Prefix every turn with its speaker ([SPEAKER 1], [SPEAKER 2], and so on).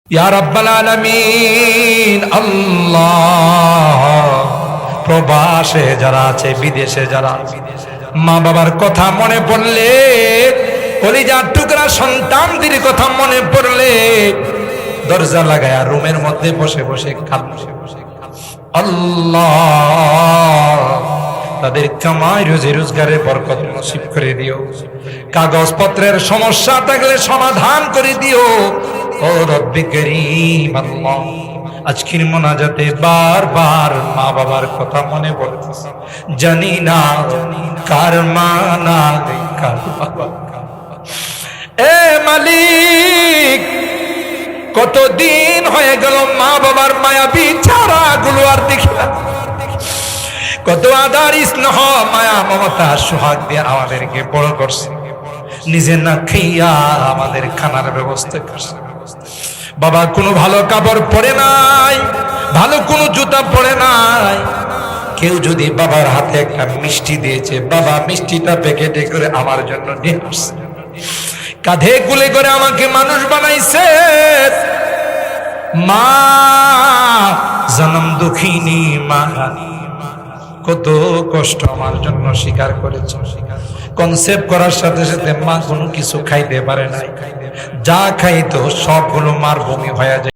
[SPEAKER 1] ইয়া রাব্বাল আলামিন আল্লাহ, প্রবাসে যারা আছে, বিদেশে যারা আছে, মা বাবার কথা মনে পড়লে, কলিজার টুকরা সন্তানদের কথা মনে পড়লে দরজা লাগায়া রুমের মধ্যে বসে বসে কাঁদে। আল্লাহ, তাদের কামাই রুজি রোজগারের বরকত নসিব করে দিও। কাগজপত্রের সমস্যা থাকলে সমাধান করে দিও। ও রব্বি করিম আল্লাহ, আজকের মোনাজাতে বারবার মা বাবার কথা মনে পড়তেছে। জানি না কার মা না কার বাবা। এ মালিক, কতদিন হয়ে গেল মা বাবার মায়াবী চেহারাগুলো আর দেখি না। কত আদর স্নেহ মায়া মমতা সোহাগ দিয়ে আমাদেরকে বড় করছে, নিজে না খাইয়া আমাদের খানার ব্যবস্থা করছে। বাবা কোনো ভালো কাপড় পরে নাই, ভালো কোনো জুতা পরে নাই। কেউ যদি বাবার হাতে একটা মিষ্টি দিয়েছে, বাবা মিষ্টিটা প্যাকেটে করে আমার জন্য নিয়ে আসছে। কাঁধে কুলে করে আমাকে মানুষ বানাইছে। মা জনম দুঃখিনী মা, কত কষ্ট আমার জন্য স্বীকার করেছে। কনসেপ্ট করার সাথে সাথে মা কোনো কিছু খাইতে পারে নাই, যা খাইতো সবগুলো মার বমি হয়ে যায়।